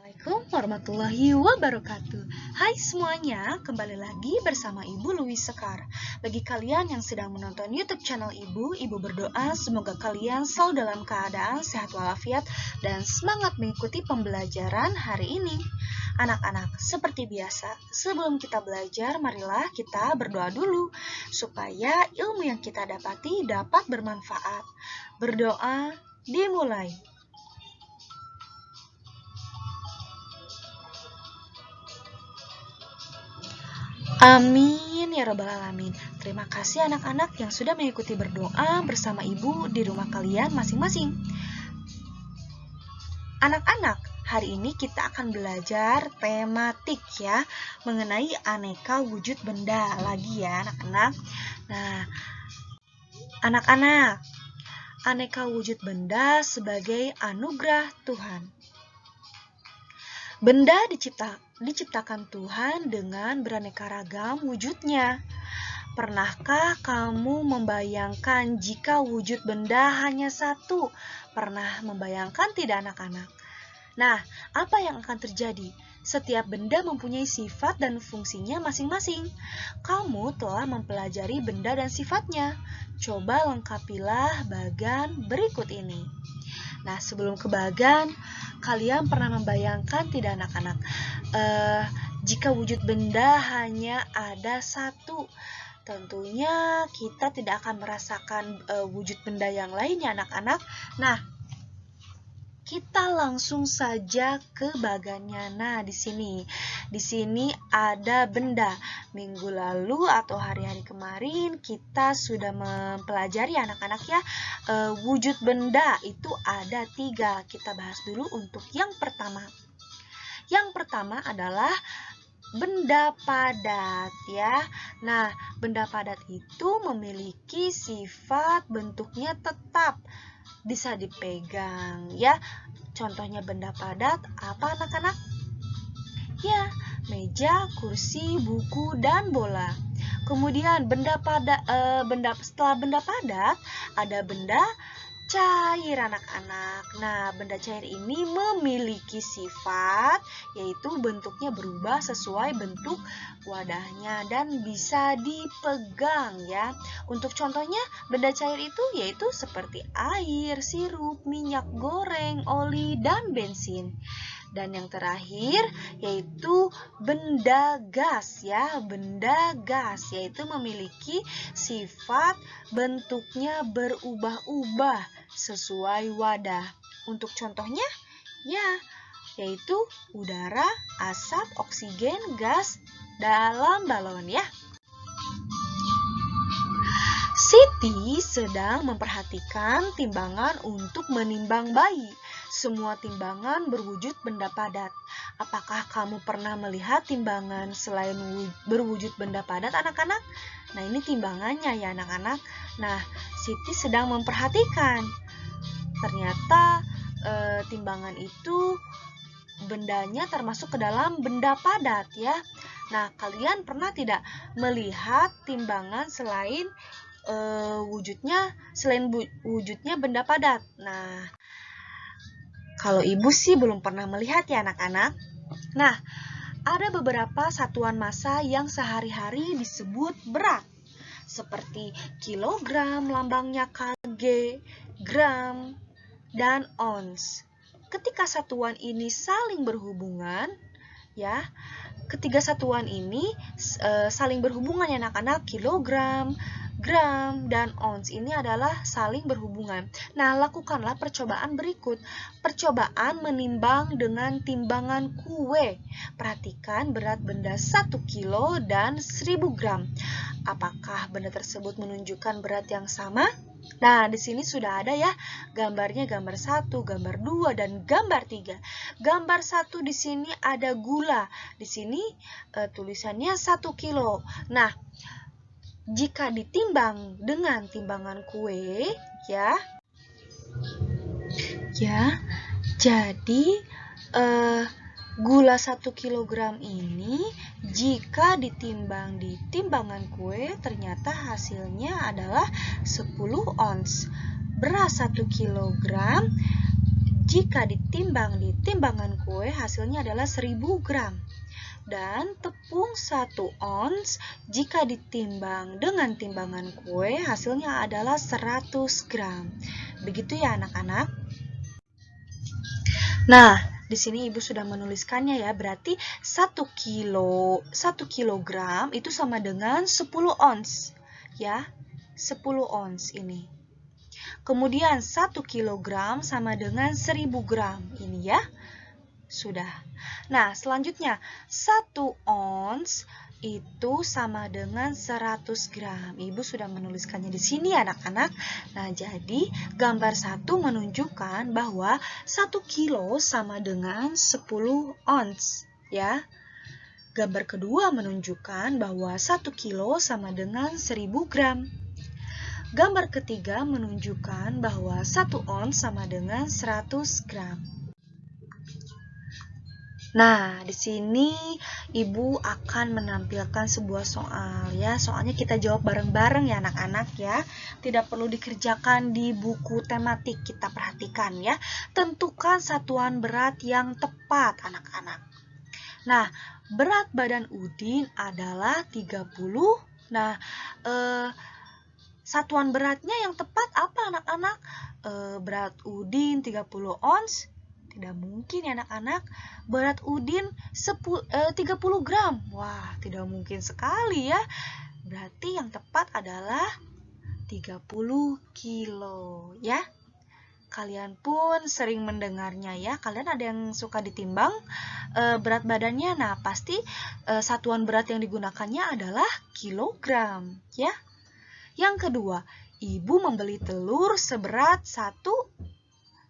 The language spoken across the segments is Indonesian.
Assalamualaikum warahmatullahi wabarakatuh. Hai semuanya, kembali lagi bersama Ibu Louis Sekar. Bagi kalian yang sedang menonton YouTube channel Ibu berdoa semoga kalian selalu dalam keadaan sehat walafiat dan semangat mengikuti pembelajaran hari ini. Anak-anak, seperti biasa, sebelum kita belajar, marilah kita berdoa dulu supaya ilmu yang kita dapati dapat bermanfaat. Berdoa dimulai. Amin ya rabbal alamin. Terima kasih anak-anak yang sudah mengikuti berdoa bersama ibu di rumah kalian masing-masing. Anak-anak, hari ini kita akan belajar tematik ya, mengenai aneka wujud benda lagi ya anak-anak. Nah, anak-anak, aneka wujud benda sebagai anugerah Tuhan. Benda diciptakan Tuhan dengan beraneka ragam wujudnya. Pernahkah kamu membayangkan jika wujud benda hanya satu? Pernah membayangkan tidak anak-anak? Nah, apa yang akan terjadi? Setiap benda mempunyai sifat dan fungsinya masing-masing. Kamu telah mempelajari benda dan sifatnya. Coba lengkapilah bagan berikut ini. Nah, sebelum ke bagan, kalian pernah membayangkan tidak anak-anak? Jika wujud benda hanya ada satu, tentunya kita tidak akan merasakan wujud benda yang lainnya anak-anak. Nah, kita langsung saja ke bagannya. Nah, di sini ada benda. Minggu lalu atau hari-hari kemarin kita sudah mempelajari anak-anak ya, wujud benda itu ada 3. Kita bahas dulu untuk yang pertama. Yang pertama adalah benda padat ya. Nah, benda padat itu memiliki sifat bentuknya tetap, bisa dipegang ya. Contohnya benda padat apa anak-anak? Ya, meja, kursi, buku, dan bola. Kemudian setelah benda padat ada benda cair anak-anak. Nah, benda cair ini memiliki sifat yaitu bentuknya berubah sesuai bentuk wadahnya dan bisa dipegang ya. Untuk contohnya benda cair itu yaitu seperti air, sirup, minyak goreng, oli, dan bensin. Dan yang terakhir yaitu benda gas ya. Benda gas yaitu memiliki sifat bentuknya berubah-ubah sesuai wadah. Untuk contohnya ya, yaitu udara, asap, oksigen, gas dalam balon ya. Siti sedang memperhatikan timbangan untuk menimbang bayi. Semua timbangan berwujud benda padat. Apakah kamu pernah melihat timbangan selain berwujud benda padat anak-anak? Nah, ini timbangannya ya anak-anak. Nah, Siti sedang memperhatikan. Ternyata timbangan itu bendanya termasuk ke dalam benda padat ya. Nah, kalian pernah tidak melihat timbangan selain wujudnya benda padat? Nah, kalau ibu sih belum pernah melihat ya anak-anak. Nah, ada beberapa satuan massa yang sehari-hari disebut berat. Seperti kilogram, lambangnya kg, gram, dan ons. Ketika satuan ini saling berhubungan, ya, ketiga satuan ini saling berhubungan ya anak-anak. Kilogram, gram, dan ons ini adalah saling berhubungan. Nah, lakukanlah percobaan berikut. Percobaan menimbang dengan timbangan kue. Perhatikan berat benda 1 kilo dan 1000 gram. Apakah benda tersebut menunjukkan berat yang sama? Nah, di sini sudah ada ya gambarnya, gambar 1, gambar 2, dan gambar 3. Gambar 1 di sini ada gula. Di sini tulisannya 1 kilo. Nah, jika ditimbang dengan timbangan kue ya, jadi gula 1 kilogram ini jika ditimbang di timbangan kue ternyata hasilnya adalah 10 ons. Beras 1 kilogram jika ditimbang di timbangan kue hasilnya adalah 1000 gram. Dan tepung 1 ons jika ditimbang dengan timbangan kue hasilnya adalah 100 gram. Begitu ya anak-anak. Nah, di sini Ibu sudah menuliskannya ya, berarti 1 kilogram itu sama dengan 10 ons. Ya, 10 ons ini. Kemudian 1 kilogram sama dengan 1000 gram. Ini ya. Sudah. Nah, selanjutnya 1 ons itu sama dengan 100 gram. Ibu sudah menuliskannya di sini anak-anak. Nah, jadi gambar 1 menunjukkan bahwa 1 kilo sama dengan 10 ons. Ya. Gambar kedua menunjukkan bahwa 1 kilo sama dengan 1000 gram. Gambar ketiga menunjukkan bahwa 1 ons sama dengan 100 gram. Nah, di sini Ibu akan menampilkan sebuah soal ya. Soalnya kita jawab bareng-bareng ya anak-anak ya. Tidak perlu dikerjakan di buku tematik, kita perhatikan ya. Tentukan satuan berat yang tepat anak-anak. Nah, berat badan Udin adalah 30. Nah, satuan beratnya yang tepat apa anak-anak? Berat Udin 30 ons? Tidak mungkin ya anak-anak. Berat Udin 30 gram. Wah, tidak mungkin sekali ya. Berarti yang tepat adalah 30 kilo ya. Kalian pun sering mendengarnya ya. Kalian ada yang suka ditimbang berat badannya. Nah, pasti satuan berat yang digunakannya adalah kilogram ya. Yang kedua, Ibu membeli telur seberat 1.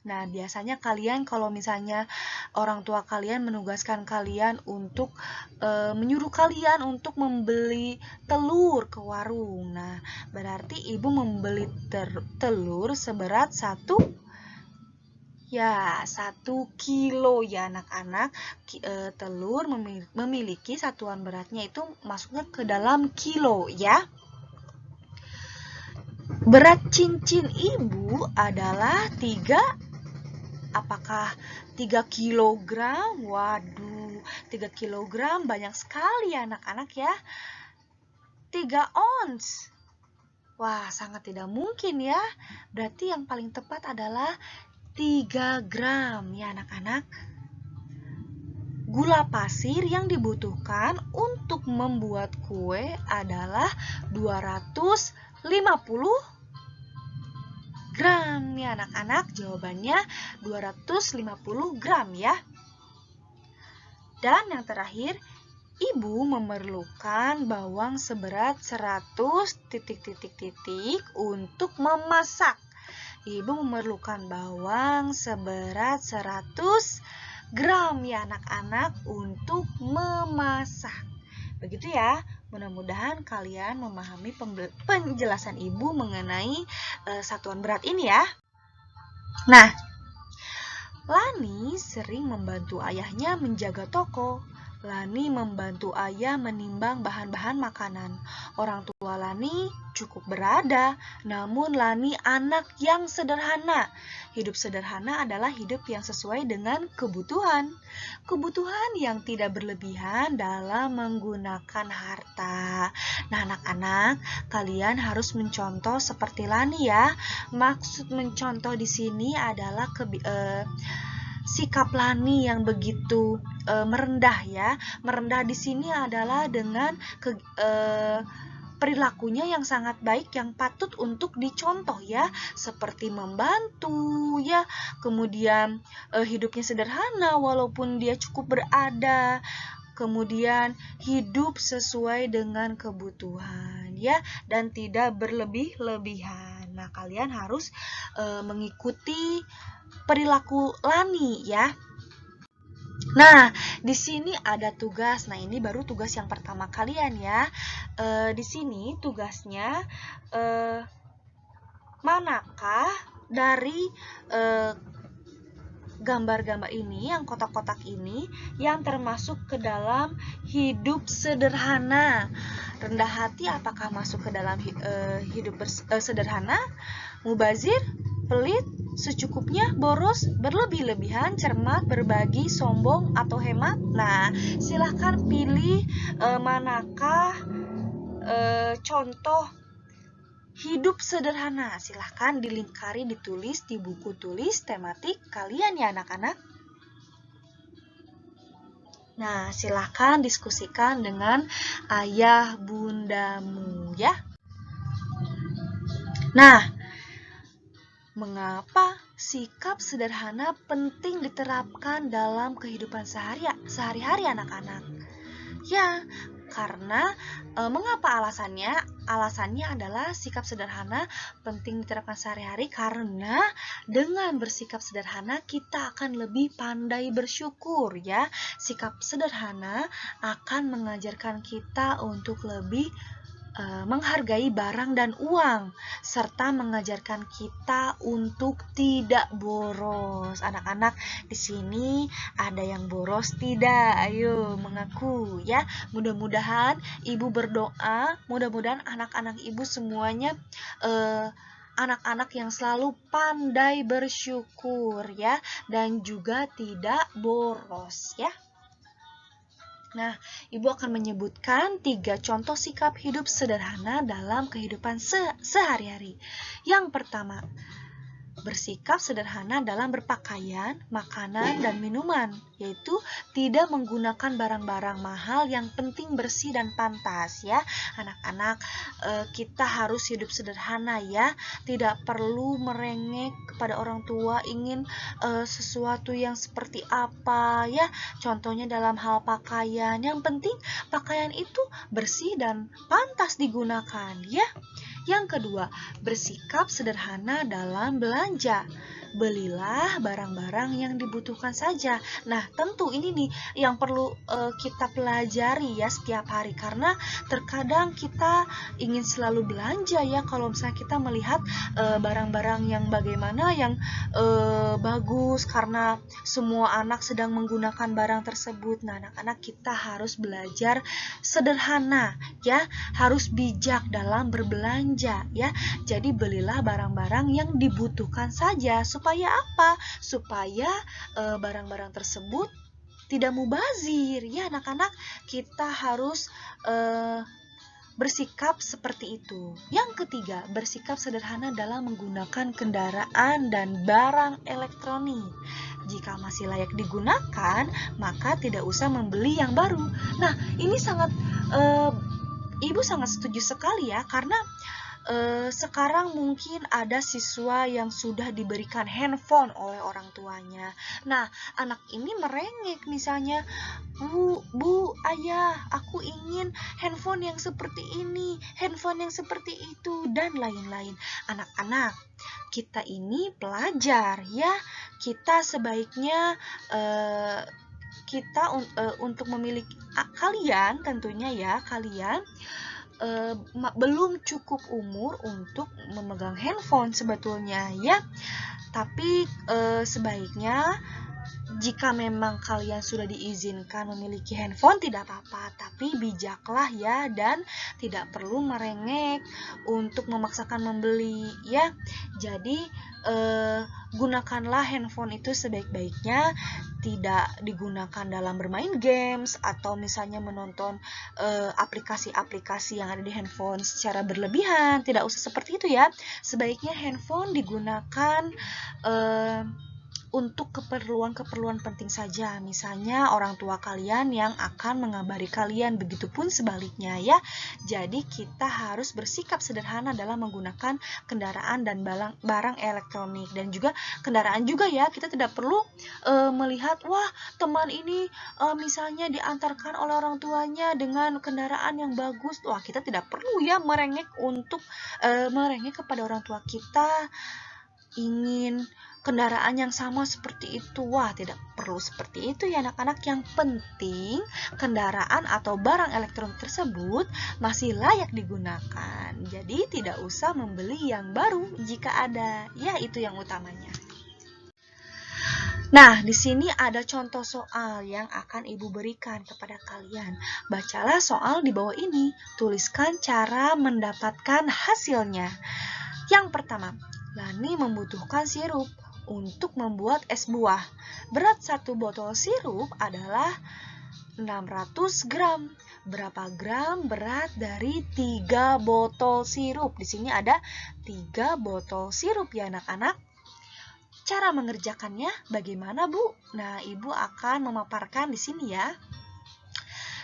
Nah, biasanya kalian kalau misalnya orang tua kalian menugaskan kalian untuk menyuruh kalian untuk membeli telur ke warung. Nah, berarti Ibu membeli telur seberat 1 kilo ya anak-anak. Telur memiliki satuan beratnya itu masuknya ke dalam kilo ya. Berat cincin Ibu adalah 3. Apakah 3 kilogram? Waduh, 3 kilogram banyak sekali ya anak-anak ya. 3 ons. Wah, sangat tidak mungkin ya. Berarti yang paling tepat adalah 3 gram ya anak-anak. Gula pasir yang dibutuhkan untuk membuat kue adalah 250 gram ya anak-anak. Jawabannya 250 gram ya. Dan yang terakhir, Ibu memerlukan bawang seberat 100 untuk memasak. Ibu memerlukan bawang seberat 100 gram ya anak-anak untuk memasak. Begitu ya. Mudah-mudahan kalian memahami penjelasan Ibu mengenai satuan berat ini ya. Nah, Lani sering membantu ayahnya menjaga toko. Lani membantu ayah menimbang bahan-bahan makanan. Orang tua Lani cukup berada, namun Lani anak yang sederhana. Hidup sederhana adalah hidup yang sesuai dengan kebutuhan. Kebutuhan yang tidak berlebihan dalam menggunakan harta. Nah, anak-anak, kalian harus mencontoh seperti Lani ya. Maksud mencontoh di sini adalah sikap Lani yang begitu merendah ya. Merendah di sini adalah dengan perilakunya yang sangat baik yang patut untuk dicontoh ya, seperti membantu ya, kemudian hidupnya sederhana walaupun dia cukup berada, kemudian hidup sesuai dengan kebutuhan ya, dan tidak berlebih-lebihan. Nah, kalian harus mengikuti perilaku Lani ya. Nah, di sini ada tugas. Nah, ini baru tugas yang pertama kalian ya. Di sini tugasnya manakah dari gambar-gambar ini, yang kotak-kotak ini, yang termasuk ke dalam hidup sederhana. Rendah hati apakah masuk ke dalam hidup sederhana? Mubazir, pelit, secukupnya, boros, berlebih-lebihan, cermat, berbagi, sombong, atau hemat? Nah, silahkan pilih manakah contoh hidup sederhana. Silahkan dilingkari, ditulis di buku tulis tematik kalian ya anak-anak. Nah, silahkan diskusikan dengan ayah bundamu ya. Nah, mengapa sikap sederhana penting diterapkan dalam kehidupan sehari-hari anak-anak? Ya, karena mengapa alasannya? Alasannya adalah sikap sederhana penting diterapkan sehari-hari karena dengan bersikap sederhana kita akan lebih pandai bersyukur ya. Sikap sederhana akan mengajarkan kita untuk lebih menghargai barang dan uang, serta mengajarkan kita untuk tidak boros. Anak-anak, di sini ada yang boros tidak? Ayo mengaku ya. Mudah-mudahan ibu berdoa, mudah-mudahan anak-anak ibu semuanya anak-anak yang selalu pandai bersyukur ya, dan juga tidak boros ya. Nah, ibu akan menyebutkan 3 contoh sikap hidup sederhana dalam kehidupan sehari-hari. Yang pertama, bersikap sederhana dalam berpakaian, makanan, dan minuman, yaitu tidak menggunakan barang-barang mahal, yang penting bersih dan pantas ya. Anak-anak, kita harus hidup sederhana ya, tidak perlu merengek kepada orang tua ingin sesuatu yang seperti apa ya. Contohnya dalam hal pakaian, yang penting pakaian itu bersih dan pantas digunakan ya. Yang kedua, bersikap sederhana dalam belanja. Belilah barang-barang yang dibutuhkan saja. Nah, tentu ini nih yang perlu kita pelajari ya setiap hari, karena terkadang kita ingin selalu belanja ya kalau misalnya kita melihat barang-barang yang bagaimana yang bagus karena semua anak sedang menggunakan barang tersebut. Nah, anak-anak kita harus belajar sederhana ya, harus bijak dalam berbelanja ya. Jadi belilah barang-barang yang dibutuhkan saja. Supaya apa? Supaya barang-barang tersebut tidak mubazir ya anak-anak. Kita harus bersikap seperti itu. Yang ketiga, bersikap sederhana dalam menggunakan kendaraan dan barang elektronik. Jika masih layak digunakan, maka tidak usah membeli yang baru. Nah, ini Ibu sangat setuju sekali ya, karena sekarang mungkin ada siswa yang sudah diberikan handphone oleh orang tuanya. Nah, anak ini merengek misalnya, Bu, ayah, aku ingin handphone yang seperti ini, handphone yang seperti itu, dan lain-lain. Anak-anak, kita ini pelajar ya, kita sebaiknya untuk memiliki kalian tentunya ya, kalian belum cukup umur untuk memegang handphone sebetulnya ya. Tapi sebaiknya jika memang kalian sudah diizinkan memiliki handphone tidak apa-apa, tapi bijaklah ya, dan tidak perlu merengek untuk memaksakan membeli ya. Jadi gunakanlah handphone itu sebaik-baiknya, tidak digunakan dalam bermain games atau misalnya menonton aplikasi-aplikasi yang ada di handphone secara berlebihan. Tidak usah seperti itu ya. Sebaiknya handphone digunakan untuk keperluan-keperluan penting saja, misalnya orang tua kalian yang akan mengabari kalian, begitupun sebaliknya ya. Jadi kita harus bersikap sederhana dalam menggunakan kendaraan dan barang elektronik, dan juga kendaraan juga ya. Kita tidak perlu melihat, wah teman ini misalnya diantarkan oleh orang tuanya dengan kendaraan yang bagus. Wah, kita tidak perlu ya merengek kepada orang tua kita ingin kendaraan yang sama seperti itu. Wah, tidak perlu seperti itu ya anak-anak. Yang penting kendaraan atau barang elektronik tersebut masih layak digunakan. Jadi tidak usah membeli yang baru jika ada. Ya, itu yang utamanya. Nah, di sini ada contoh soal yang akan Ibu berikan kepada kalian. Bacalah soal di bawah ini. Tuliskan cara mendapatkan hasilnya. Yang pertama, Lani membutuhkan sirup. untuk membuat es buah. Berat satu botol sirup adalah 600 gram. Berapa gram berat dari 3 botol sirup? Di sini ada 3 botol sirup ya anak-anak. Cara mengerjakannya bagaimana, Bu? Nah, Ibu akan memaparkan di sini ya.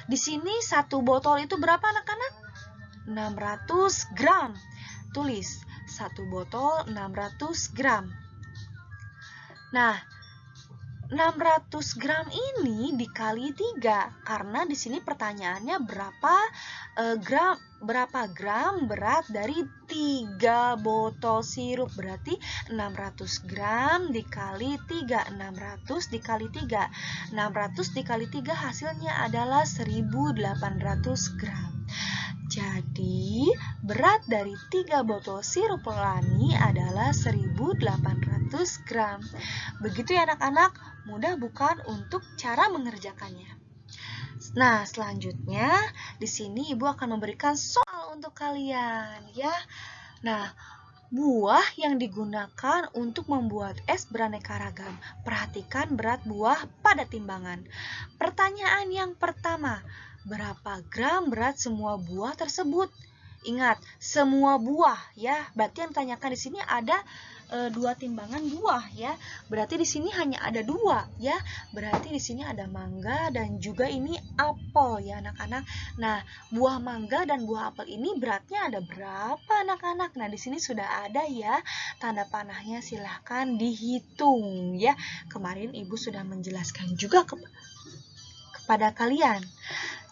Di sini satu botol itu berapa anak-anak? 600 gram. Tulis, satu botol 600 gram. Nah, 600 gram ini dikali 3 karena di sini pertanyaannya berapa gram berat dari 3 botol sirup, berarti 600 gram dikali 3, 600 dikali 3, 600 dikali 3 hasilnya adalah 1800 gram. Jadi, berat dari 3 botol sirup Lani adalah 1800 gram. Begitu ya anak-anak, mudah bukan untuk cara mengerjakannya? Nah, selanjutnya di sini Ibu akan memberikan soal untuk kalian ya. Nah, buah yang digunakan untuk membuat es beraneka ragam. Perhatikan berat buah pada timbangan. Pertanyaan yang pertama, berapa gram berat semua buah tersebut? Ingat, semua buah ya. Berarti yang ditanyakan di sini ada 2 timbangan buah ya. Berarti di sini hanya ada 2 ya. Berarti di sini ada mangga dan juga ini apel ya anak-anak. Nah, buah mangga dan buah apel ini beratnya ada berapa anak-anak? Nah, di sini sudah ada ya tanda panahnya, silahkan dihitung ya. Kemarin Ibu sudah menjelaskan juga kepada kalian.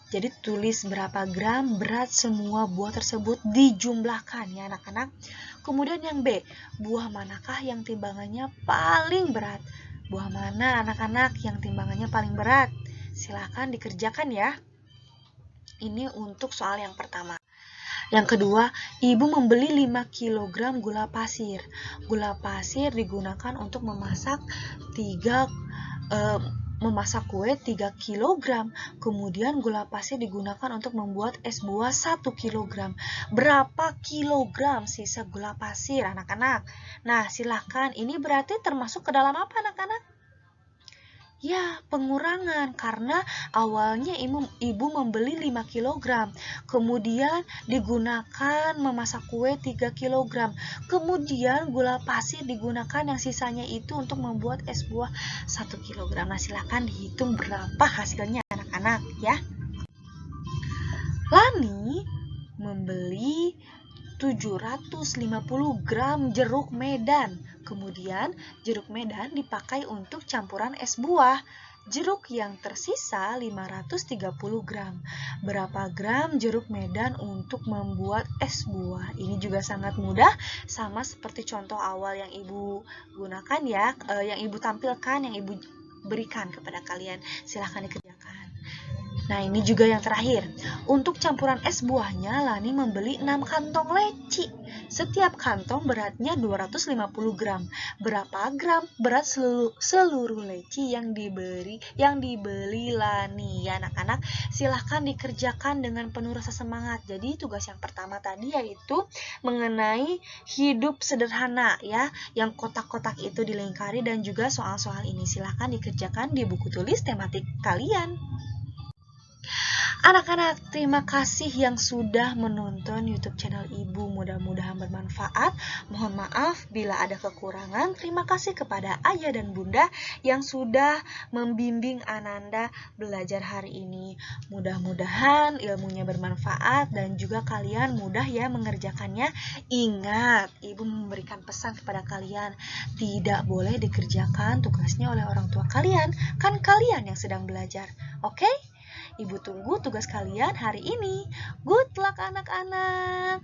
Jadi tulis berapa gram berat semua buah tersebut dijumlahkan ya anak-anak. Kemudian yang B, buah manakah yang timbangannya paling berat? Buah mana anak-anak yang timbangannya paling berat? Silahkan dikerjakan ya. Ini untuk soal yang pertama. Yang kedua, Ibu membeli 5 kg gula pasir. Gula pasir digunakan untuk memasak kue 3 kg. Kemudian gula pasir digunakan untuk membuat es buah 1 kg. Berapa kilogram sisa gula pasir anak-anak? Nah, silahkan. Ini berarti termasuk ke dalam apa anak-anak? Ya, pengurangan karena awalnya ibu membeli 5 kg, kemudian digunakan memasak kue 3 kg, kemudian gula pasir digunakan yang sisanya itu untuk membuat es buah 1 kg. Nah, silakan dihitung berapa hasilnya anak-anak ya. Lani membeli 750 gram jeruk medan. Kemudian jeruk medan dipakai untuk campuran es buah. Jeruk yang tersisa 530 gram. Berapa gram jeruk medan untuk membuat es buah? Ini juga sangat mudah, sama seperti contoh awal yang Ibu gunakan ya, yang Ibu tampilkan, yang Ibu berikan kepada kalian. Silahkan dikerjakan. Nah, ini juga yang terakhir. Untuk campuran es buahnya, Lani membeli 6 kantong leci. Setiap kantong beratnya 250 gram. Berapa gram berat seluruh leci yang dibeli Lani? Ya anak-anak, silahkan dikerjakan dengan penuh rasa semangat. Jadi tugas yang pertama tadi yaitu mengenai hidup sederhana ya, yang kotak-kotak itu dilingkari dan juga soal-soal ini silahkan dikerjakan di buku tulis tematik kalian. Anak-anak, terima kasih yang sudah menonton YouTube channel Ibu. Mudah-mudahan bermanfaat. Mohon maaf bila ada kekurangan. Terima kasih kepada Ayah dan Bunda yang sudah membimbing Ananda belajar hari ini. Mudah-mudahan ilmunya bermanfaat dan juga kalian mudah ya mengerjakannya. Ingat, Ibu memberikan pesan kepada kalian, tidak boleh dikerjakan tugasnya oleh orang tua kalian. Kan kalian yang sedang belajar. Oke? Ibu tunggu tugas kalian hari ini. Good luck anak-anak.